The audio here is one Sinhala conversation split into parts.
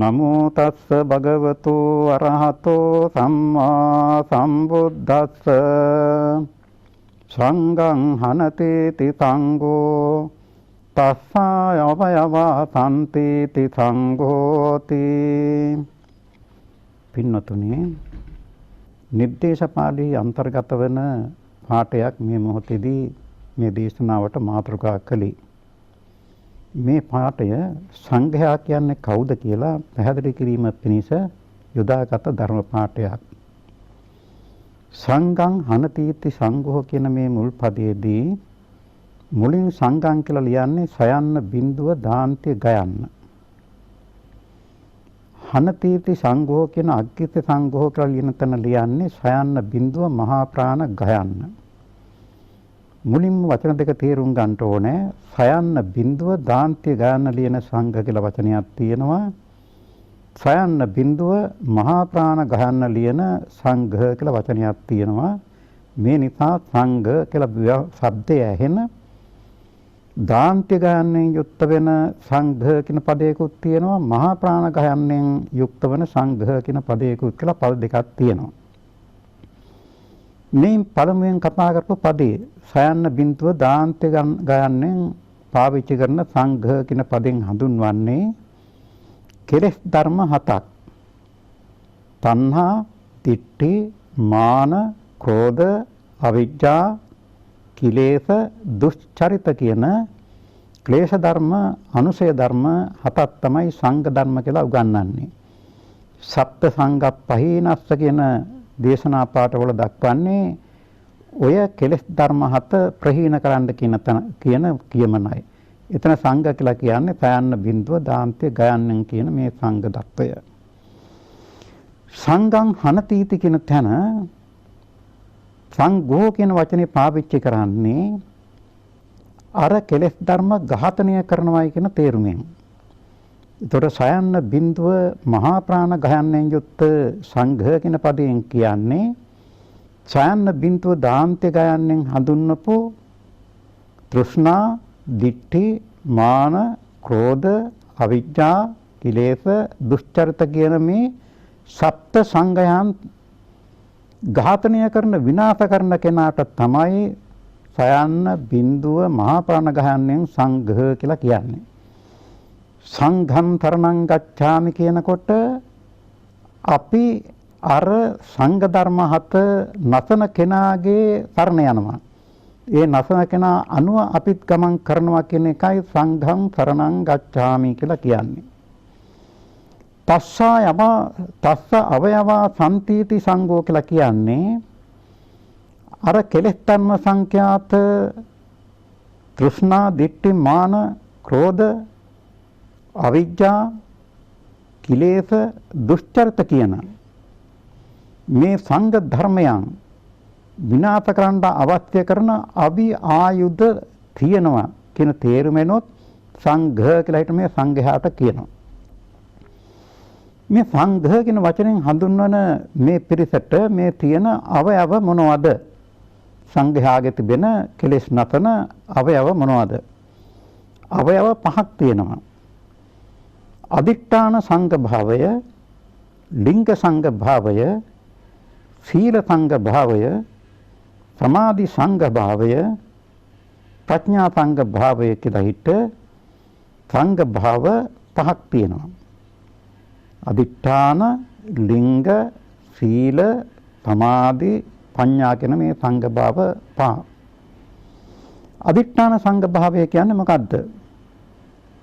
නමෝ තස්ස භගවතු අරහතෝ සම්මා සම්බුද්දස්ස සංඝං හනතේති සංඝෝ තස්සා අවයවා සම්තේති සංඝෝති. පින්නතුනි, නිर्देशපාලී අන්තර්ගත වන පාඨයක් මේ මොහොතේදී මේ දේශනාවට මාතෘකා කළේ. මේ පාඨය සංඝයා කියන්නේ කවුද කියලා පැහැදිලි කිරීම පිණිස යොදාගත් ධර්ම පාඨයක්. සංඝං හනතීති සංඝෝ කියන මේ මුල් පදයේදී මුලින් සංඝං කියලා ලියන්නේ සයන්න බිඳුව දාන්ත්‍ය ගයන්න. හනතීති සංඝෝ කියන අග්ගිත සංඝෝ කියලා ලියන තැන ලියන්නේ සයන්න බිඳුව මහා ප්‍රාණ ගයන්න. මුලින්ම වචන දෙක තේරුම් ගන්න ඕනේ. සයන්න බිඳුව දාන්ත්‍ය ගයන්න ලියන සංඝ කියලා වචනයක් තියෙනවා. සයන්න බිඳුව මහා ප්‍රාණ ගයන්න ලියන සංඝ කියලා වචනයක් තියෙනවා. මේ නිසා සංඝ කියලා શબ્දය ඇහෙන දාන්ත්‍ය ගයන්නෙන් යුක්ත වෙන සංඝ කියන පදයකුත් තියෙනවා. මහා ප්‍රාණ ගයන්නෙන් යුක්ත වෙන සංඝ කියන පදයකුත් කියලා පද දෙකක් තියෙනවා. මේ පළමුවෙන් කතා කරපු පදේ සයන්න බිඳුව දාන්ත්‍ය ගයන්නෙන් පාවිච්චි කරන සංඝ කියන පදෙන් හඳුන්වන්නේ කෙලෙස් ධර්ම හතක්. තණ්හා, ditthi, මාන, ක්‍රෝධ, අවිජ්ජා, කිලේශ, දුෂ්චරිත කියන ක්ලේශ ධර්ම, අනුසය ධර්ම හතක් තමයි සංඝ ධර්ම කියලා උගන්වන්නේ. සප්ත සංඝ පහීනස්ස කියන දේශනා පාඨවල දක්වන්නේ ඔය කෙලෙස් ධර්ම හත ප්‍රහීන කරන්න කියන කියමනයි. එතන සංඝ කියලා කියන්නේ සයන්න බිඳුව දාන්ත්‍ය ගයන්නෙන් කියන මේ සංඝ தত্ত্বය. සංඝං හනතීති කියන තැන සංඝෝ කියන වචනේ පාවිච්චි කරන්නේ අර කෙලෙස් ධර්ම ඝාතනය කරනවායි කියන තේරුමෙන්. ඒතකොට සයන්න බිඳුව මහා ප්‍රාණ ගයන්නෙන් යුක්ත සංඝ කියන පදයෙන් කියන්නේ සයන්න බිඳුව දාන්ත්‍ය ගයන්නෙන් හඳුන්වපු තෘෂ්ණා, ditthi, මාන, ක්‍රෝධ, අවිජ්ජා, කිලේශ, දුෂ්චරිත කියන මේ සප්ත සංඝයන් ඝාතනය කරන විනාශ කරන කෙනාට තමයි සයන්න බිඳුව මහා ප්‍රාණ ගයන්නෙන් සංඝ කියලා කියන්නේ. සංඝං තරණං ගච්ඡාමි කියනකොට අපි අර සංඝ ධර්ම හත නසන කෙනාගේ සරණ යනවා. ඒ නසන කෙනා අනුව අපිත් ගමන් කරනවා කියන එකයි සංඝං තරණං ගච්ඡාමි කියලා කියන්නේ. තස්ස අවයවා සම්තීති සංඝෝ කියලා කියන්නේ අර කෙලෙස් ධර්ම සංඛ්‍යාත තෘෂ්ණා, ditthi, මාන, ක්‍රෝධ, අවිජ්ජා, කිලේශ, දුෂ්චරිත කියන මේ සංඝ ධර්මයන් විනාශ කරන්න අවශ්‍ය කරන අවි ආයුධ තියෙනවා කියන තේරුමෙනොත් සංඝ කියලා හිට මේ සංඝයාට කියනවා. මේ සංඝ කියන වචනෙන් හඳුන්වන මේ පිරිසට මේ තියෙන අවයව මොනවද? සංඝයාගේ තිබෙන කෙලෙස් නතන අවයව මොනවද? අවයව පහක් තියෙනවා. අදිඨාන සංඝ භාවය, ලිංග සංඝ භාවය, සීල සංඝ භාවය, සමාධි සංඝ භාවය, ප්‍රඥා සංඝ භාවය කියලා හිට සංඝ භාව පහක් තියෙනවා. අදිඨාන, ලිංග, සීල, සමාධි, ප්‍රඥා කියන මේ සංඝ භාව පහ. අදිඨාන සංඝ භාවය කියන්නේ මොකද්ද?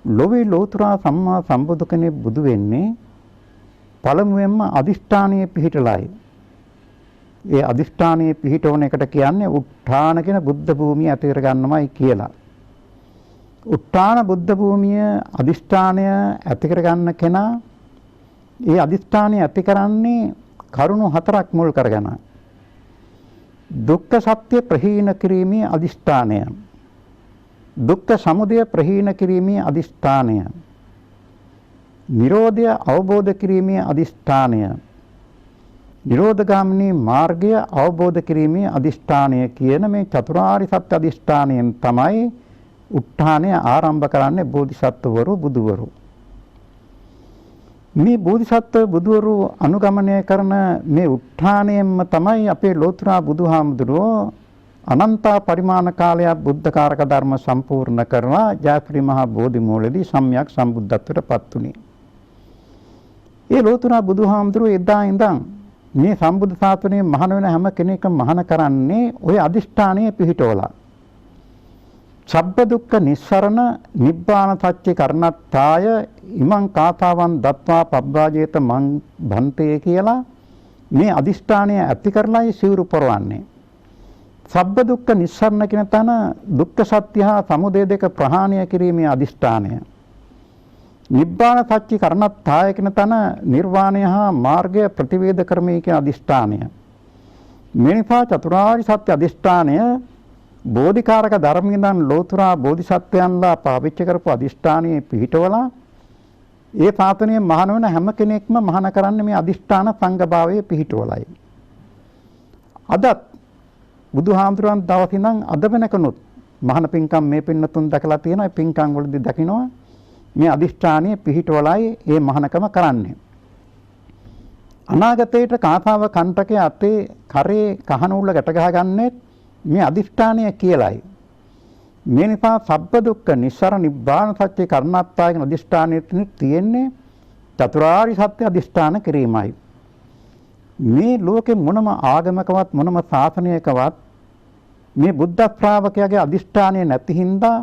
ලෝවේ ලෝතුරා සම්මා සම්බුදු කෙනෙක් බුදු වෙන්නේ පළමුවෙන්ම අදිෂ්ඨානයේ පිහිටලායි. ඒ අදිෂ්ඨානයේ පිහිටවන එකට කියන්නේ උත්ථාන කියන බුද්ධ භූමිය ඇති කර ගන්නමයි කියලා. උත්ථාන බුද්ධ භූමිය අදිෂ්ඨානය ඇති කර ගන්න කෙනා ඒ අදිෂ්ඨානය ඇති කරන්නේ කරුණු හතරක් මුල් කරගෙන. දුක්ඛ සත්‍ය ප්‍රහීන කිරීමේ අදිෂ්ඨානය, දුක්ඛ සමුදය ප්‍රහීන කිරීමේ අදිෂ්ඨානය, නිරෝධය අවබෝධ කිරීමේ අදිෂ්ඨානය, නිරෝධගාමිනී මාර්ගය අවබෝධ කිරීමේ අදිෂ්ඨානය කියන මේ චතුරාර්ය සත්‍ය අදිෂ්ඨානයෙන් තමයි උත්ථානය ආරම්භ කරන්නේ බෝධිසත්වවරු බුදුවරු. මේ බෝධිසත්ව බුදුවරු අනුගමනය කරන මේ උත්ථානයෙන්ම තමයි අපේ ලෝතුරා බුදුහාමුදුරුවෝ අනන්ත පරිමාණ කාලයක් බුද්ධ කාරක ධර්ම සම්පූර්ණ කරලා ජයශ්‍රී මහා බෝධි මූලදී සම්්‍යක් සම්බුද්ධත්වයට පත් වුණේ. ඒ ලෝතුරා බුදුහාමුදුරුවෝ එදා ඉඳන් මේ සම්බුද්ධ ශාසනයේ මහාන වෙන හැම කෙනෙක්ම මහාන කරන්නේ ওই අදිෂ්ඨානයේ පිහිටවලා. සබ්බ දුක්ඛ නිස්සරණ නිබ්බාන සත්‍ය කරණත්තාය ඉමං කාතාවන් දත්වා පබ්බාජේත මං භන්තේ කියලා මේ අදිෂ්ඨානය ඇති කරලායි සිවුරු පොරවන්නේ. සබ්බ දුක්ඛ නිස්සරණ කියන තැන දුක්ඛ සත්‍ය හා සමුදය දෙක ප්‍රහාණය කිරීමේ අදිෂ්ඨානය. නිබ්බාන සත්‍ය කරණත්තාය කියන තැන නිර්වාණය හා මාර්ගය ප්‍රතිවේද කරමේ කියන අදිෂ්ඨානය. මේ නිසා චතුරාර්ය සත්‍ය අදිෂ්ඨානය බෝධිකාරක ධර්මයෙන් ලෝතුරා බෝධිසත්වයන්ලා පාවිච්චි කරපු අදිෂ්ඨානයේ පිහිටවලා ඒ ශාසනයේ මහාන වෙන හැම කෙනෙක්ම මහාන කරන්නේ මේ අදිෂ්ඨාන සංඝභාවයේ පිහිටවලයි. අදත් බුදුහාමුදුරන් දවස් ඉඳන් අද වෙනකනුත් මහාන පින්කම් මේ පින්නතුන් දැකලා තියෙනවා. ඒ පින්කම් වලදී දකින්නවා මේ අදිෂ්ඨානයේ පිහිටවලයි මේ මහානකම කරන්නේ. අනාගතයේට කාතාව කණ්ඨකයේ අතේ කරේ කහනූල ගැට ගහගන්නේ මේ අදිෂ්ඨානය කියලයි. මේ නිසා සබ්බ දුක්ඛ නිස්සරණ නිබ්බාන සත්‍ය කරණත්තාය කියන අදිෂ්ඨානයේ තියෙන්නේ චතුරාර්ය සත්‍ය අදිෂ්ඨාන කිරීමයි. මේ ලෝකේ මොනම ආගමකවත් මොනම ශාසනයකවත් මේ බුද්ධ ශ්‍රාවකයාගේ අදිෂ්ඨානය නැති හින්දා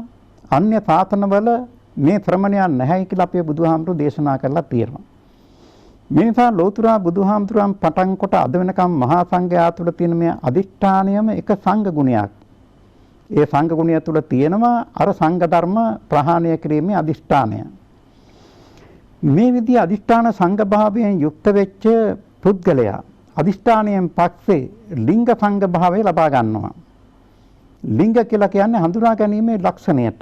අන්‍ය ශාසනවල මේ ශ්‍රමණයන් නැහැයි කියලා අපේ බුදුහාමුදුරු දේශනා කරලා තියෙනවා. මේ නිසා ලෝතුරා බුදුහාමුදුරන් පටන් කොට අද වෙනකම් මහා සංඝයා තුළ තියෙන මේ අදිෂ්ඨානයම එක සංඝ ගුණයක්. ඒ සංඝ ගුණය තුළ තියෙනවා අර සංඝ ධර්ම ප්‍රහාණය කිරීමේ අදිෂ්ඨානය. මේ විදිහ අදිෂ්ඨාන සංඝ භාවයෙන් යුක්ත වෙච්ච පුද්ගලයා අදිෂ්ඨානයෙන් පස්සේ ලිංග සංඝ භාවය ලබා ගන්නවා. ලිංග කියලා කියන්නේ හඳුනා ගැනීමේ ලක්ෂණයට.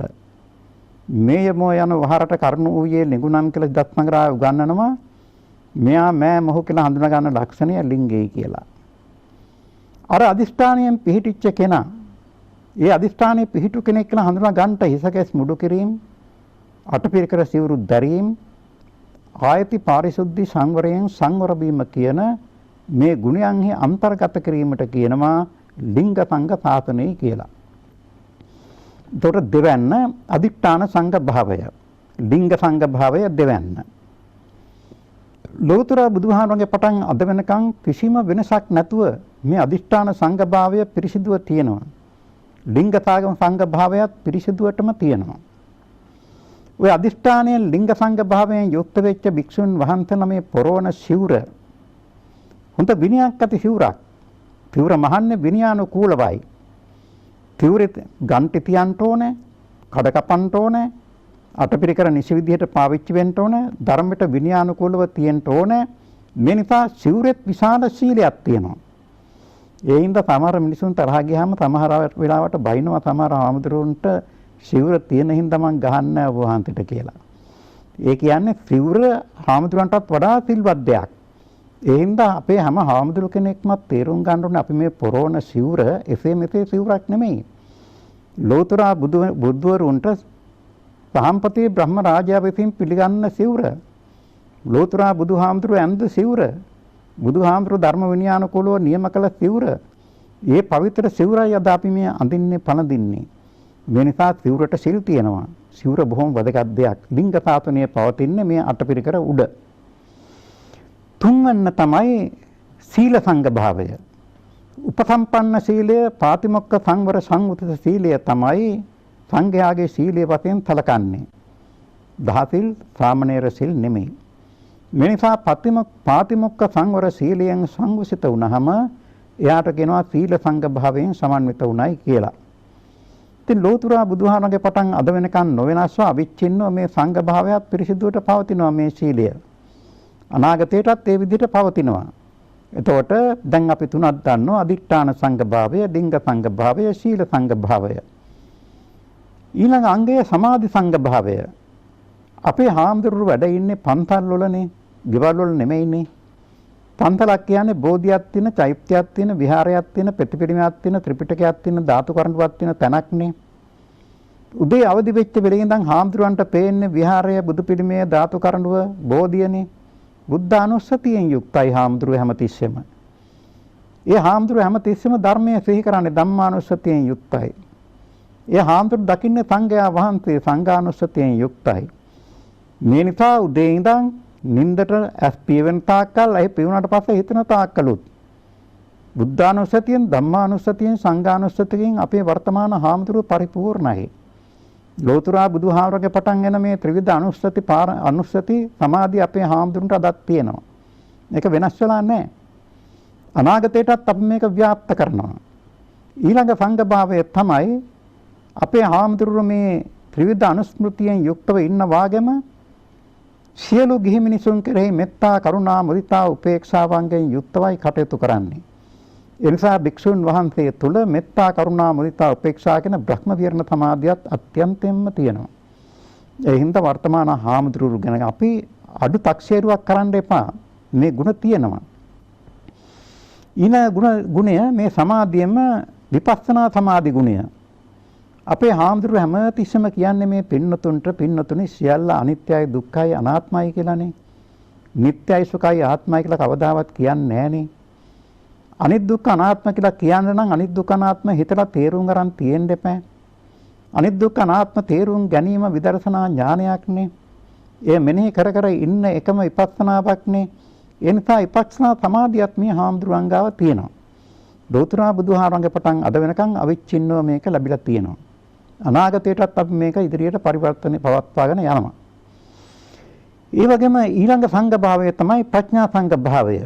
මේයමෝ යන වහරට කරුණු ඌයේ ලිඟුණම් කියලා දත්මගරා උගන්වනවා. මෙයා මෑ මොහු කියලා හඳුනා ගන්න ලක්ෂණය ලිංගය කියලා. අර අදිෂ්ඨානයෙන් පිහිටිච්ච කෙනා ඒ අදිෂ්ඨානයේ පිහිටු කෙනෙක් කියලා හඳුනා ගන්නට හිසකෙස් මුඩු කිරීම, අටපිරිකර සිවුරු දැරීම, ආයති පාරිශුද්ධි සංවරයෙන් සංවර වීම කියන මේ ගුණයන්හි අන්තර්ගත කිරීමට කියනවා ලිංග සංඝ ශාසනය කියලා. ඒතොර දෙවැන්න අදිෂ්ඨාන සංඝ භාවය, ලිංග සංඝ භාවය දෙවැන්න. ලෝතර බුදුහාමරගේ පටන් අද වෙනකන් කිසිම වෙනසක් නැතුව මේ අදිෂ්ඨාන සංඝ භාවය පිරිසිදුව තියෙනවා. ලිංග සංඝ භාවයත් පිරිසිදුවටම තියෙනවා. ඔය අදිෂ්ඨානයේ ලිංග සංඝ භාවයෙන් යුක්ත වෙච්ච භික්ෂුන් වහන්සේලා මේ පොරවන සිවුර හොඳ විනයක් ඇති සිවුරක්. සිවුර මහන්නේ විනයානුකූලවයි. සිවුරේ ගන්ටි තියන්න ඕනේ, කඩ කපන්න ඕනේ, අටපිරිකර නිසි විදිහට පාවිච්චි වෙන්න ඕනේ, ධර්මයට විනයානුකූලව තියෙන්න ඕනේ. මේ නිසා සිවුරෙත් විශාල සීලයක් තියෙනවා. ඒ හින්දා සමහර මිනිසුන් තරහ ගියාම සමහර වෙලාවට බයිනවා සමහර ආමුදුරුන්ට සිවුර තියෙන හින්දා මං ගහන්නේ ඔබ වහන්සේට කියලා. ඒ කියන්නේ සිවුර ආමුදුරන්ටත් වඩා සිල්වත් දෙයක්. ඒ හින්දා අපේ හැම ආමුදුරු කෙනෙක්ම තේරුම් ගන්න ඕනේ අපි මේ පොරෝණ සිවුර එසේ මෙසේ සිවුරක් නෙමෙයි. ලෝතර බුදුවරුන්ට සහම්පති බ්‍රහ්ම රාජයා විසින් පිළිගන්න සිවුර. ලෝතර බුදුහාමුදුරු ඇඳ සිවුර. බුදුහාමුදුරු ධර්ම විනයානුකූලව නියම කළ සිවුර. ඒ පවිත්‍ර සිවුරයි අද අපි මේ අඳින්නේ පළඳින්නේ. මේ නිසා සිවුරට සිල් තියෙනවා. සිවුර බොහොම වැදගත් දෙයක්. ලිංග සාසනයේ පවතින්නේ මේ අටපිරිකර උඩ. තුන්වන්න තමයි සීල සංඝ භාවය. උපසම්පන්න සීලය, පාතිමොක්ඛ සංවර සංවෘත සීලය තමයි සංඝයාගේ සීලයේ වශයෙන් සැලකන්නේ. දහසිල් සාමණේර සිල් නෙමෙයි. මේ නිසා පාතිමොක්ඛ සංවර සීලයෙන් සංවසිත වුණාම එයාට කියනවා සීල සංඝ භාවයෙන් සමන්විත වුණයි කියලා. ඉතින් ලෝතර බුදුහාමගේ පටන් අද වෙනකන් නොවෙනස්ව අවිච්ඡින්නව මේ සංඝ භාවයත් පිරිසිදුවට පවතිනවා මේ සීලය. අනාගතයටත් ඒ විදිහට පවතිනවා. එතකොට දැන් අපි තුනක් දන්නවා අදිෂ්ඨාන සංඝ භාවය, ලිංග සංඝ භාවය, සීල සංඝ භාවය. ඊළඟ අංගය සමාධි සංඝ භාවය. අපේ හාමුදුරුවෝ වැඩ ඉන්නේ පන්සල් වලනේ, ගෙවල් වල නෙමෙයිනේ. පන්සලක් කියන්නේ බෝධියක් තියෙන, චෛත්‍යයක් තියෙන, විහාරයක් තියෙන, ප්‍රතිපිළිමයක් තියෙන, ත්‍රිපිටකයක් තියෙන, ධාතු කරඬුවක් තියෙන තැනක්නේ. උදේ අවදි වෙච්ච වෙලේ ඉඳන් හාමුදුරුවන්ට පේන්නේ විහාරය, බුදු පිළිමය, ධාතු කරඬුව, බෝධියනේ. බුද්ධානුස්සතියෙන් යුක්තයි හාමුදුරුවෝ හැමතිස්සෙම. ඒ හාමුදුරුවෝ හැමතිස්සෙම ධර්මයේ සිහි කරන්නේ ධම්මානුස්සතියෙන් යුක්තයි. ඒ හාමුදුරුවෝ දකින්නේ සංඝයා වහන්සේ සංඝානුස්සතියෙන් යුක්තයි. මේ නිසා උදේ ඉඳන් නින්දට ඇස් පියවෙන තාක්කල් ඇයි පියුණාට පස්සේ හිතන තාක්කලුත් බුද්ධානුස්සතියෙන් ධම්මානුස්සතියෙන් සංඝානුස්සතියෙන් අපේ වර්තමාන හාමුදුරුවෝ පරිපූර්ණයි. ලෝතුරා බුදුහාමරගේ පටන් එන මේ ත්‍රිවිධ අනුස්සති සමාධිය අපේ හාමුදුරන්ට අදත් තියෙනවා. මේක වෙනස් වෙලා නැහැ. අනාගතයටත් අපි මේක ව්‍යාප්ත කරනවා. ඊළඟ සංඝභාවය තමයි අපේ හාමුදුරුවෝ මේ ත්‍රිවිධ අනුස්මෘතියෙන් යුක්තව ඉන්න වාගෙම සියලු ගිහි මිනිසුන් කෙරෙහි මෙත්තා කරුණා මුදිතා උපේක්ෂාවන්ගෙන් යුක්තවයි කටයුතු කරන්නේ. ඒ නිසා භික්ෂුන් වහන්සේ තුල මෙත්තා කරුණා මුදිතා උපේක්ෂා කියන බ්‍රහ්ම විහරණ සමාධියත් අත්‍යන්තයෙන්ම තියෙනවා. ඒ හින්දා වර්තමාන හාමුදුරුවෝ ගැන අපි අඩු තක්සේරුවක් කරන්න එපා. මේ ಗುಣ තියෙනවා. ගුණය මේ සමාධියෙම විපස්සනා සමාධි ගුණය. අපේ හාමුදුරුවෝ හැමතිස්සෙම කියන්නේ මේ පින්නතුනි සියල්ල අනිත්‍යයි දුක්ඛයි අනාත්මයි කියලානේ. නිට්ටයයි සුඛයි ආත්මයි කියලා කවදාවත් කියන්නේ නැහනේ. අනිත් දුක්ඛ අනාත්ම කියලා කියන්න නම් අනිත් දුක්ඛ අනාත්ම හිතලා තේරුම් ගන්න තියෙන්න එපා. අනිත් දුක්ඛ අනාත්ම තේරුම් ගැනීම විදර්ශනා ඥානයක්නේ. ඒ මෙනෙහි කර කර ඉන්න එකම විපස්සනාවක්නේ. ඒ නිසා විපස්සනා සමාධියත් මේ හාමුදුරුවන් ගාව තියෙනවා. දෝතුරා බුදුහාරංගේ පටන් අද වෙනකන් අවිච්ඡින්නව මේක ලැබිලා තියෙනවා. අනාගතයටත් අපි මේක ඉදිරියට පරිවර්තන පවත්වාගෙන යනවා. ඒ වගේම ඊළඟ සංඝ භාවය තමයි ප්‍රඥා සංඝ භාවය.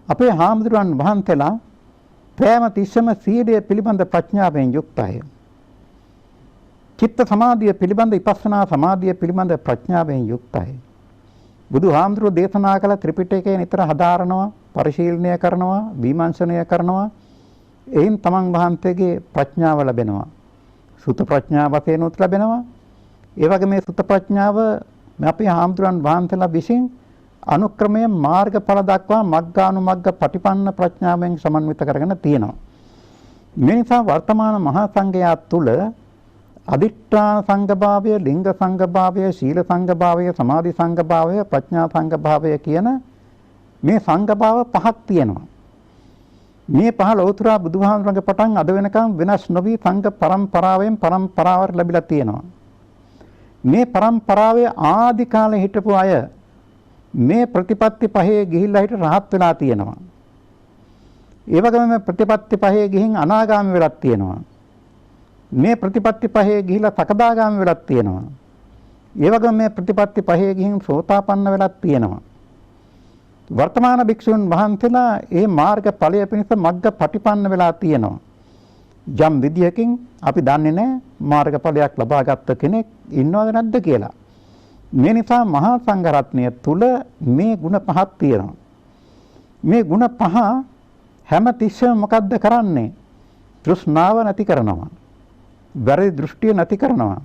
අපේ හාමුදුරුවන් වහන්සේලා ප්‍රේම තිස්සම සීලය පිළිබඳ ප්‍රඥාවෙන් යුක්තයි. චිත්ත සමාධිය පිළිබඳ විපස්සනා සමාධිය පිළිබඳ ප්‍රඥාවෙන් යුක්තයි. බුදුහාමුදුරුවෝ දේශනා කළ ත්‍රිපිටකය නිතර හදාරනවා, පරිශීලනය කරනවා, විමර්ශනය කරනවා. එයින් තමන් වහන්සේගේ ප්‍රඥාව ලැබෙනවා. සුත ප්‍රඥාව වශයෙන් උත් ලැබෙනවා. ඒ වගේ මේ සුත ප්‍රඥාව අපේ හාමුදුරුවන් වහන්සේලා විසින් අනුක්‍රමයෙන් මාර්ගඵල දක්වා මග්ගානුමග්ග පටිපන්න ප්‍රඥාවෙන් සමන්විත කරගෙන තියෙනවා. මේ නිසා වර්තමාන මහා සංඝයා තුල අදිඨාන සංඝභාවය, ලිංග සංඝභාවය, සීල සංඝභාවය, සමාධි සංඝභාවය, ප්‍රඥා සංඝභාවය කියන මේ සංඝභාව පහක් තියෙනවා. මේ පහ ලෞතුරා බුදුහාමුදුරන්ගේ පටන් අද වෙනකම් වෙනස් නොවි සංඝ පරම්පරාවෙන් පරම්පරාවට ලැබිලා තියෙනවා. මේ පරම්පරාවේ ආදි කාලේ හිටපු අය මේ ප්‍රතිපත්ති පහේ ගිහිල්ලා හිට රහත් වෙලා තියෙනවා. ඒ වගේම මේ ප්‍රතිපත්ති පහේ ගිහින් අනාගාමී වෙලක් තියෙනවා. මේ ප්‍රතිපත්ති පහේ ගිහිලා සකදාගාමී වෙලක් තියෙනවා. ඒ වගේම මේ ප්‍රතිපත්ති පහේ ගිහින් සෝතාපන්න වෙලක් තියෙනවා. වර්තමාන භික්ෂුන් වහන්සේලා මේ මාර්ග ඵලය පිණිස මග්ග පටිපන්න වෙලා තියෙනවා. යම් විදියකින් අපි දන්නේ නැහැ මාර්ග ඵලයක් ලබාගත් කෙනෙක් ඉන්නවද නැද්ද කියලා. මේ නිසා මහා සංඝරත්නය තුල මේ ಗುಣ පහක් තියෙනවා. මේ ಗುಣ පහ හැම තිස්සෙම මොකද්ද කරන්නේ? තෘෂ්ණාව නැති කරනවා. වැරදි දෘෂ්ටිය නැති කරනවා.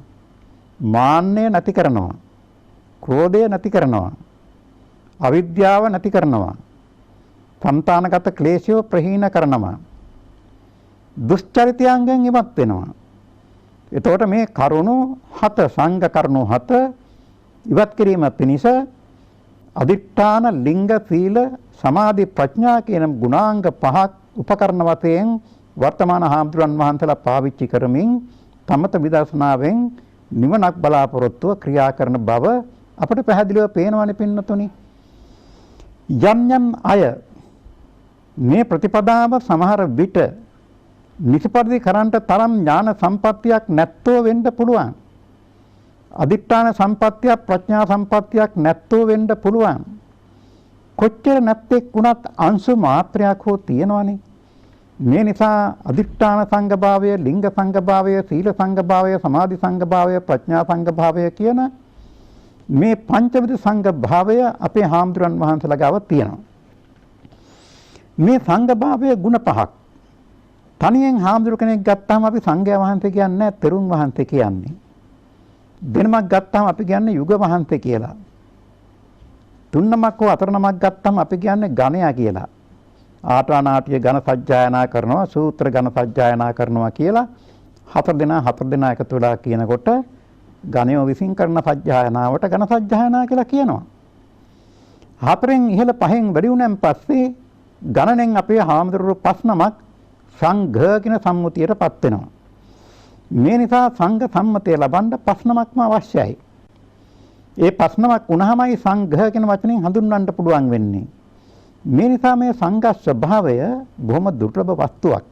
මාන්නය නැති කරනවා. ක්‍රෝධය නැති කරනවා. අවිද්‍යාව නැති කරනවා. సంతానගත ක්ලේශය ප්‍රහීන කරනවා. දුෂ්චරිතයන්ගෙන් ඉවත් වෙනවා. එතකොට මේ කරුණු 7 සංඝ කරුණු 7 ඉවත් කිරීම පිණිස අදිඨාන, ලිංග, සීල, සමාධි, ප්‍රඥා කියන ගුණාංග පහක් උපකරණ වශයෙන් වර්තමාන හාමුදුරන් වහන්සේලා පාවිච්චි කරමින් තමත විදර්ශනාවෙන් නිවනක් බලාපොරොත්තුව ක්‍රියා කරන බව අපට පැහැදිලිව පේනවනේ පින්නතුනි. යම් අය මේ ප්‍රතිපදාව සමහර විට නිසපරිදි කරන්ට තරම් ඥාන සම්පත්තියක් නැත්තෝ වෙන්න පුළුවන්. අදිඨාන සම්පත්තියක්, ප්‍රඥා සම්පත්තියක් නැත්තෝ වෙන්න පුළුවන්. කොච්චර නැත්තේ වුණත් අංශු මාත්‍රයක් හෝ තියෙනවනේ. මේ නිසා අදිඨාන සංඝභාවය, ලිංග සංඝභාවය, සීල සංඝභාවය, සමාධි සංඝභාවය, ප්‍රඥා සංඝභාවය කියන මේ පංචවිධ සංඝභාවය අපේ හාමුදුරන් වහන්සේලා ගාව තියෙනවා. මේ සංඝභාවය ගුණ පහක්. තනියෙන් හාමුදුරු කෙනෙක් ගත්තාම අපි සංඝයා වහන්සේ කියන්නේ නැහැ, තෙරුන් වහන්සේ කියන්නේ. දෙනමක් ගත්තාම අපි කියන්නේ යුග වහන්සේ කියලා. තුන්නමක් හෝ හතරනමක් ගත්තාම අපි කියන්නේ ගණයා කියලා. ආටානාටිය ඝන සජ්ජායනා කරනවා, සූත්‍ර ඝන සජ්ජායනා කරනවා කියලා හතර දෙනා එකතු වෙලා කියනකොට ගණයෝ විසින් කරන සජ්ජායනාවට ඝන සජ්ජායනා කියලා කියනවා. 4න් ඉහළ 5න් වැඩි වුණාන් පස්සේ ගණනෙන් අපේ හාමුදුරුවෝ 5 නමක් සංඝ කියන සම්මුතියටපත් වෙනවා. මේ නිසා සංඝ සම්මතය ලබන්න 5 නමක්ම අවශ්‍යයි. ඒ 5 නමක් වුණාමයි සංඝ කියන වචنين හඳුන්වන්න පුළුවන් වෙන්නේ. මේ නිසා මේ සංඝ ස්වභාවය බොහොම දුර්ලභ වස්තුවක්.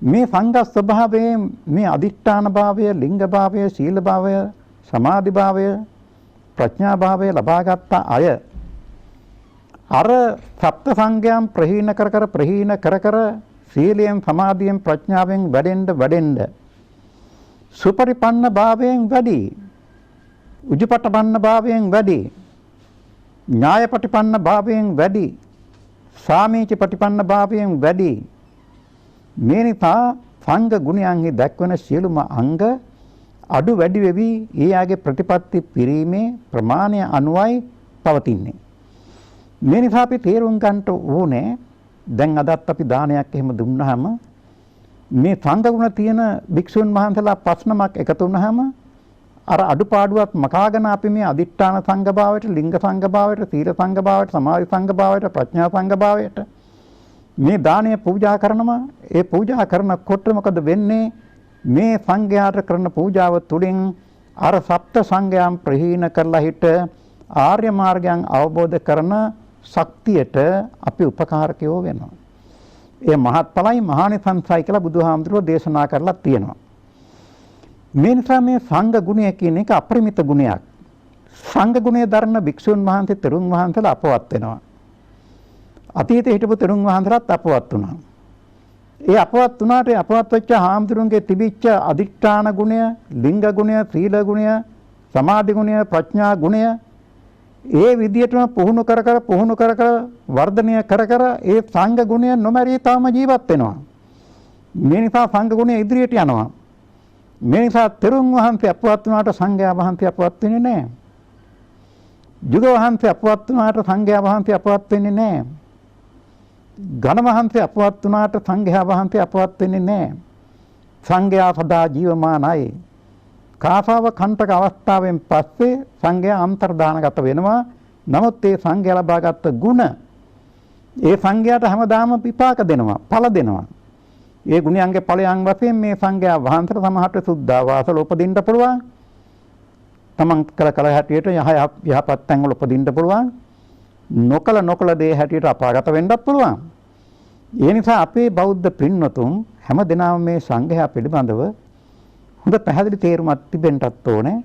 මේ සංඝ ස්වභාවයේ මේ අදිෂ්ඨාන භාවය, ලිංග භාවය, සීල භාවය, සමාධි භාවය, ප්‍රඥා භාවය ලබාගත් අය අර සප්ත සංඝයන් ප්‍රහීන කර සීලයෙන්, සමාධියෙන්, ප්‍රඥාවෙන් වැඩෙන්න සුපරිපන්න භාවයෙන් වැඩි, උජුපටපන්න භාවයෙන් වැඩි, ඥායපටිපන්න භාවයෙන් වැඩි, සාමීච ප්‍රතිපන්න භාවයෙන් වැඩි. මේ නිසා සංඝ ගුණයන්හි දැක්වෙන සියලුම අංග අඩු වැඩි වෙවි ඒ ආගේ ප්‍රතිපත්ති පිරීමේ ප්‍රමාණය අනුවයි පවතින්නේ. මේ නිසා අපි තේරුම් ගන්නට ඕනේ දැන් අදත් අපි දානයක් එහෙම දුන්නාම මේ සංඝ ගුණ තියෙන භික්ෂුන් වහන්සේලා 5 නමක් එකතු වුණාම අර අඩුපාඩුවක් මකාගෙන අපි මේ අදිෂ්ඨාන සංඝ භාවයට, ලිංග සංඝ භාවයට, සීල සංඝ භාවයට, සමාධි සංඝ භාවයට, ප්‍රඥා සංඝ භාවයට මේ දානය පූජා කරනවා. ඒ පූජා කරනකොට මොකද වෙන්නේ? මේ සංඝයාට කරන පූජාව තුළින් අර සප්ත සංඝයන් ප්‍රහීන කරලා හිට ආර්ය මාර්ගයන් අවබෝධ කරන ශක්තියට අපි උපකාරකයෝ වෙනවා. ඒ මහත්ඵලයි මහානිසංසයි කියලා බුදුහාමුදුරුවෝ දේශනා කරලා තියෙනවා. මේ නිසා මේ සංඝ ගුණය කියන එක අපරිමිත ගුණයක්. සංඝ ගුණය දරන භික්ෂුන් වහන්සේ, තෙරුන් වහන්සේලා අපවත් වෙනවා. අතීතයේ හිටපු තෙරුන් වහන්සේලාත් අපවත් වුණා. ඒ අපවත් වුණාට අපවත් වෙච්ච හාමුදුරුවන්ගේ තිබිච්ච අදිෂ්ඨාන ගුණය, ලිංග ගුණය, සීල ගුණය, සමාධි ගුණය, ප්‍රඥා ගුණය ඒ විදියටම පුහුණු කර වර්ධනය කර ඒ සංඝ ගුණය නොමැරී තවම ජීවත් වෙනවා. මේ නිසා සංඝ ගුණය ඉදිරියට යනවා. මේ නිසා තෙරුන් වහන්සේ අපවත් වුණාට සංඝයා වහන්සේ අපවත් වෙන්නේ නැහැ. යුග වහන්සේ අපවත් වුණාට සංඝයා වහන්සේ අපවත් වෙන්නේ නැහැ. ඝන වහන්සේ අපවත් වුණාට සංඝයා වහන්සේ අපවත් වෙන්නේ නැහැ. සංඝයා සදා ජීවමානයි. කාසාව කණ්ඨක අවස්ථාවෙන් පස්සේ සංඝයා අන්තර්දානගත වෙනවා. නමුත් ඒ සංඝයා ලබාගත් ගුණ ඒ සංඝයාට හැමදාම විපාක දෙනවා, ඵල දෙනවා. ඒ ගුණයන්ගේ ඵලයන් වශයෙන් මේ සංඝයා වහන්සේට සමහරට සුද්ධාවාසල උපදින්න පුළුවන්. තමන් කළ හැටියට යහපත් තැන් වල උපදින්න පුළුවන්. නොකල දේ හැටියට අපාගත වෙන්නත් පුළුවන්. ඒ නිසා අපේ බෞද්ධ පින්වතුන් හැම දිනම මේ සංඝයා පිළිබඳව හොඳ පැහැදිලි තේරුමක් තිබෙන්නත් ඕනේ.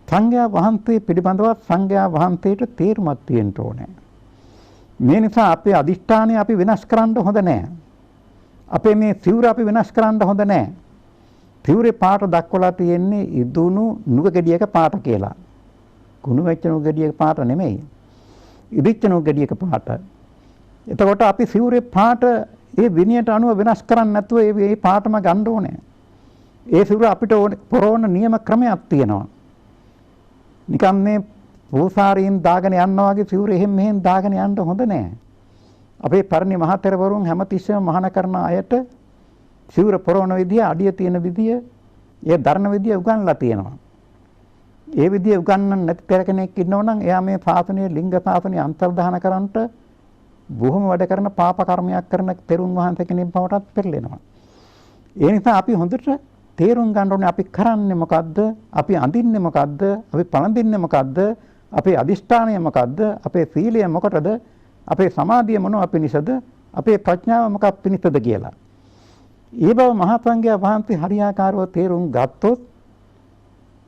සංඝයා වහන්සේ පිළිබඳව සංඝයා වහන්සේට තේරුමක් තියෙන්න ඕනේ. මේ නිසා අපේ අදිෂ්ඨානය අපි වෙනස් කරන්න හොඳ නැහැ. අපේ මේ සිවුර අපි වෙනස් කරන්න හොඳ නැහැ. සිවුරේ පාට දක්වලා තියෙන්නේ ඉදුණු නුග ගෙඩියක පාට කියලා. කුණු වෙච්ච නුග ගෙඩියක පාට නෙමෙයි. ඉදිච්ච නුග ගෙඩියක පාට. එතකොට අපි සිවුරේ පාට ඒ විනයට අනුව වෙනස් කරන්නේ නැතුව ඒ පාටම ගන්න ඕනේ. ඒ සිවුර අපිට පොරවන නියම ක්‍රමයක් තියෙනවා. නිකම් මේ පූසාරීන් දාගෙන යනවා වගේ සිවුර එහෙම මෙහෙම දාගෙන යන්න හොඳ නැහැ. අපේ පරිණි මහතෙරවරුන් හැමතිස්සෙම මහාන කරන අයට සිවුර පොරවන විදිය, අඩිය තියෙන විදිය, ඒ දරන විදිය උගන්ලා තියෙනවා. ඒ විදිය උගන්වන්න නැති පෙර කෙනෙක් ඉන්නවනම් එයා මේ ශාසනයේ ලිංග ශාසනය අන්තර්දාන කරන්නට බොහොම වැඩ කරන පාප කර්මයක් කරන තෙරුන් වහන්සේ කෙනෙක් බවටත් පෙරලෙනවා. ඒ නිසා අපි හොඳට තේරුම් ගන්න ඕනේ අපි කරන්නේ මොකද්ද? අපි අඳින්නේ මොකද්ද? අපි පළඳින්නේ මොකද්ද? අපේ අදිෂ්ඨානය මොකද්ද? අපේ සීලය මොකටද? අපේ සමාධිය මොනවා පිණිසද? අපේ ප්‍රඥාව මොකක් පිණිසද කියලා. ඒ බව මහා සංඝයා වහන්සේ හරියාකාරව තේරුම් ගත්තොත්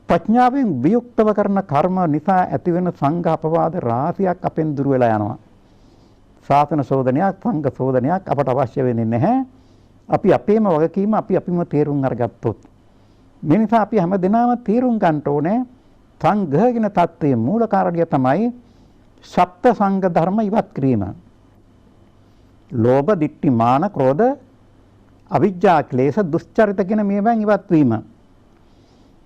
ප්‍රඥාවෙන් වියුක්තව කරන කර්ම නිසා ඇතිවෙන සංඝ අපවාද රාශියක් අපෙන් දුර වෙලා යනවා. ශාසන සෝදනයක්, සංඝ සෝදනයක් අපට අවශ්‍ය වෙන්නේ නැහැ. අපි අපේම වගකීම අපිම තේරුම් අරගත්තොත්. මේ නිසා අපි හැමදෙනාම තේරුම් ගන්න ඕනේ සංඝ කියන தත්ත්වයේ මූල කාරණය තමයි සප්ත සංඝ ධර්ම ඉවත් කිරීම. ලෝභ, ditthi, මාන, ක්‍රෝධ, අවිජ්ජා, ක්ලේශ, දුස්චරිත කියන මේවාන් ඉවත් වීම.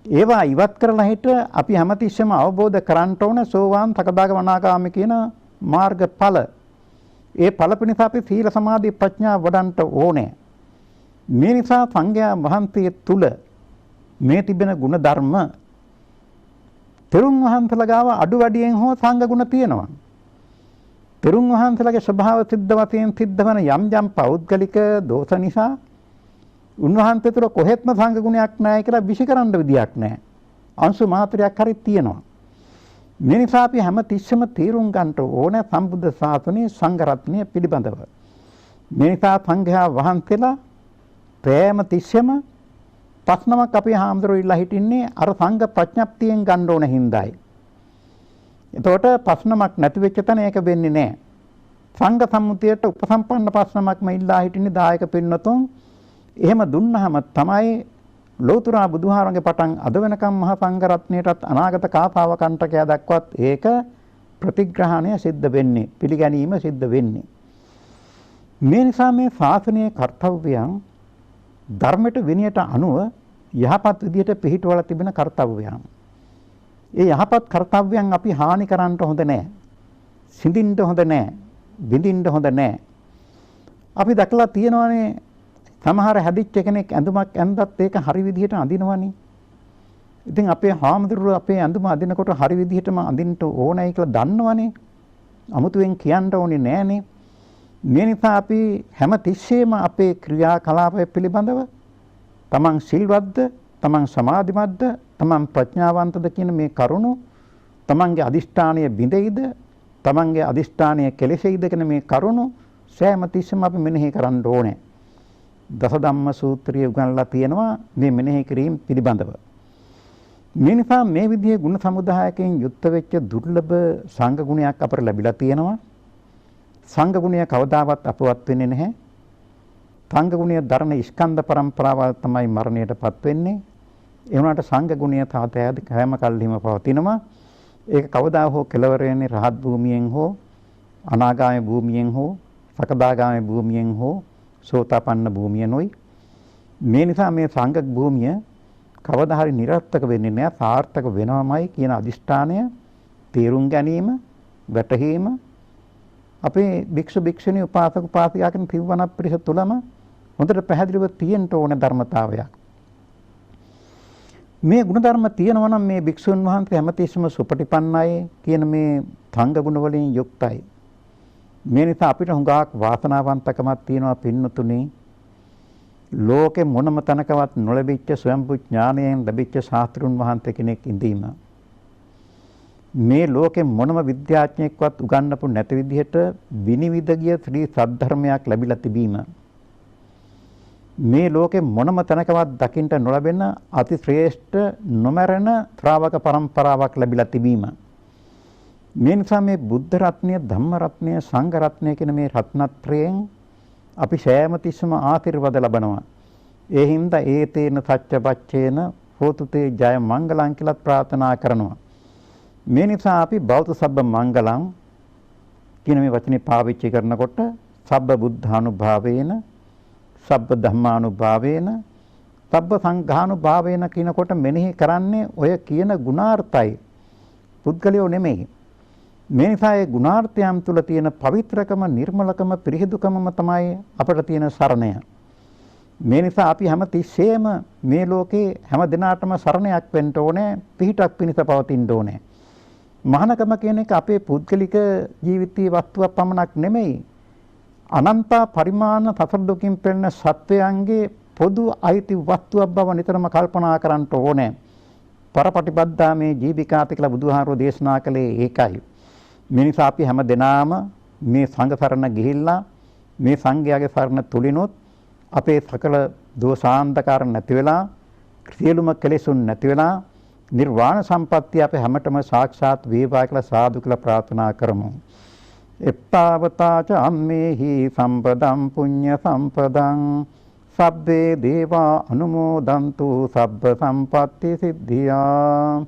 ඒවා ඉවත් කරලා හිට අපි හැමතිස්සෙම අවබෝධ කරගන්න ඕන සෝවාන්, සකදාගාමී, අනාගාමී කියන මාර්ගඵල. ඒ ඵල පිණිස අපි සීල, සමාධි, ප්‍රඥා වඩන්ට ඕනේ. මේ නිසා සංඝයා වහන්සේ තුල මේ තිබෙන ගුණ ධර්ම තෙරුන් වහන්සේලා ගාව අඩු වැඩියෙන් හෝ සංඝ ගුණ තියෙනවා. තෙරුන් වහන්සේලාගේ ස්වභාව සිද්ධ වශයෙන් සිද්ධ වන යම් යම් පෞද්ගලික දෝෂ නිසා උන්වහන්සේ තුළ කොහෙත්ම සංඝ ගුණයක් නැහැ කියලා විශ්ිකරන්න විදියක් නැහැ. අංශු මාත්‍රයක් හරි තියෙනවා. මේ නිසා අපි හැම තිස්සෙම තීරුම් ගන්න ඕන සම්බුද්ධ ශාසනයේ සංඝ රත්නය පිළිබඳව. මේ නිසා සංඝයා වහන්සේලා ප්‍රේම තිස්සෙම පස්නමක් අපේ හාමුදුරුවෝ ඉල්ලා හිටින්නේ අර සංඝ ප්‍රඥප්තියෙන් ගන්න ඕන හින්දායි. එතකොට පස්නමක් නැති වෙච්ච තැන ඒක වෙන්නේ නැහැ. සංඝ සම්මුතියට උපසම්පන්න පස්නමක්ම ඉල්ලා හිටින්නේ දායක පින්නතුන්. එහෙම දුන්නාම තමයි ලෝතර බුදුහාරගේ පටන් අද වෙනකම් මහා සංඝ රත්නයටත් අනාගත කාපාව කණ්ඨකයා දක්වත් ඒක ප්‍රතිග්‍රහණය සිද්ධ වෙන්නේ, පිළිගැනීම සිද්ධ වෙන්නේ. මේ නිසා මේ ශාසනයේ කර්තව්‍යයන් ධර්මයට විනයට අනුව යහපත් විදියට පිළිහිටවලා තිබෙන කර්තව්‍යයන්. ඒ යහපත් කර්තව්‍යයන් අපි හානි කරන්න හොඳ නැහැ. සිඳින්න හොඳ නැහැ. බිඳින්න හොඳ නැහැ. අපි දැකලා තියෙනවානේ සමහර හැදිච්ච කෙනෙක් ඇඳුමක් ඇඳත් ඒක හරි විදිහට අඳිනවනේ. ඉතින් අපේ හාමුදුරුවෝ අපේ ඇඳුම අඳිනකොට හරි විදිහටම අඳින්න ඕනයි කියලා දන්නවනේ. අමුතුවෙන් කියන්න ඕනේ නෑනේ. මේ නිසා අපි හැම තිස්සෙම අපේ ක්‍රියාකලාපය පිළිබඳව තමන් සිල්වත්ද, තමන් සමාධිමත්ද, තමන් ප්‍රඥාවන්තද කියන මේ කරුණු තමන්ගේ අදිෂ්ඨානය බිඳෙයිද, තමන්ගේ අදිෂ්ඨානය කෙලෙසෙයිද කියන මේ කරුණු සෑම තිස්සෙම අපි මෙනෙහි කරන්න ඕනේ. දස ධම්ම සූත්‍රයේ උගන්ලා තියෙනවා මේ මෙනෙහි කිරීම පිළිබඳව. මේ නිසා මේ විදිහේ ගුණ සමුදායකයෙන් යුක්ත වෙච්ච දුර්ලභ සංඝ ගුණයක් අපට ලැබිලා තියෙනවා. සංඝ ගුණය කවදාවත් අපවත් වෙන්නේ නැහැ. සංඝ ගුණය ධර්ම ස්කන්ධ පරම්පරාව තමයි මරණයටපත් වෙන්නේ. ඒ වුණාට සංඝ ගුණය තාතෑද කෑම කල්හිම පවතිනවා. ඒක කවදා හෝ කෙලවර වෙන්නේ රහත් භූමියෙන් හෝ අනාගාමී භූමියෙන් හෝ සකදාගාමී භූමියෙන් හෝ සෝතාපන්න භූමියනොයි. මේ නිසා මේ සංඝ භූමිය කවදා හරි නිර්ර්ථක වෙන්නේ නැහැ, සාර්ථක වෙනවමයි කියන අදිෂ්ඨානය තේරුම් ගැනීම, වැටහීම අපේ භික්ෂු භික්ෂුණී උපාසක උපාසිකා කියන තිව්වන පිරිස තුලම හොඳට පැහැදිලිව තියෙන්න ඕන ධර්මතාවයක්. මේ ගුණධර්ම තියෙනවා නම් මේ භික්ෂුන් වහන්සේ හැමතිස්සෙම සුපටිපන්නයි කියන මේ සංඝ ගුණ වලින් යුක්තයි. මේ නිසා අපිට හුඟක් වාසනාවන්තකමක් තියෙනවා පින්නතුනි. ලෝකේ මොනම තැනකවත් නොලැබිච්ච ස්වයංපු ඥානයෙන් ලැබිච්ච ශාස්ත්‍රුන් වහන්සේ කෙනෙක් ඉඳීම. මේ ලෝකේ මොනම විද්‍යාඥයෙක්වත් උගන්වපු නැති විදිහට විනිවිද ගිය ශ්‍රී සද්ධර්මයක් ලැබිලා තිබීම. මේ ලෝකේ මොනම තැනකවත් දකින්න නොලැබෙන අති ශ්‍රේෂ්ඨ නොමරණ ශ්‍රාවක පරම්පරාවක් ලැබිලා තිබීම. මේ නිසා මේ බුද්ධ රත්නය, ධම්ම රත්නය, සංඝ රත්නය කියන මේ රත්නත්‍රයෙන් අපි සෑම තිස්සම ආශිර්වාද ලබනවා. ඒ හින්දා ඒතේන සච්ච පච්චේන හෝතු තේ ජය මංගලං කියලා ප්‍රාර්ථනා කරනවා. මේ නිසා අපි බෞද්ධ සබ්බ මංගලං කියන මේ වචනේ පාවිච්චි කරනකොට සබ්බ බුද්ධානුභාවේන, සබ්බ ධම්මානුභාවේන, සබ්බ සංඝානුභාවේන කියනකොට මෙනෙහි කරන්නේ ඔය කියන ගුණාර්ථයි. පුද්ගලයෝ නෙමෙයි. මේ නිසා ඒ ගුණාර්ථයන් තුල තියෙන පවිත්‍රකම, නිර්මලකම, පිරිහිදුකමම තමයි අපට තියෙන සරණය. මේ නිසා අපි හැම තිස්සෙම මේ ලෝකේ හැම දිනාටම සරණයක් වෙන්න ඕනේ, පිහිටක් පිණිස පවතින්න ඕනේ. මහානකම කියන එක අපේ පුද්ගලික ජීවිතීය වස්තුවක් පමණක් නෙමෙයි. අනන්ත පරිමාණ සතර දුකින් පෙළෙන සත්වයන්ගේ පොදු අයිති වස්තුවක් බව නිතරම කල්පනා කරන්න ඕනේ. පරපටිපද්දා මේ ජීවිකාති කියලා බුදුහාරෝ දේශනා කළේ ඒකයි. මේ නිසා අපි හැම දිනාම මේ සංඝ සරණ ගිහිල්ලා මේ සංඝයාගේ සරණ තුලිනුත් අපේ සකල දෝෂාන්ධකාර නැති වෙලා, සියලුම කෙලෙසුන් නැති වෙලා නිර්වාණ සම්පත්තිය අපේ හැමතෙම සාක්ෂාත් වේවා කියලා සාදු කියලා ප්‍රාර්ථනා කරමු. එත්තාවතාච අම්මේහි සම්පදම් පුඤ්ඤ සම්පදං සබ්බේ දේවා අනුමෝදන්තු සබ්බ සම්පත්ති සිද්ධියා.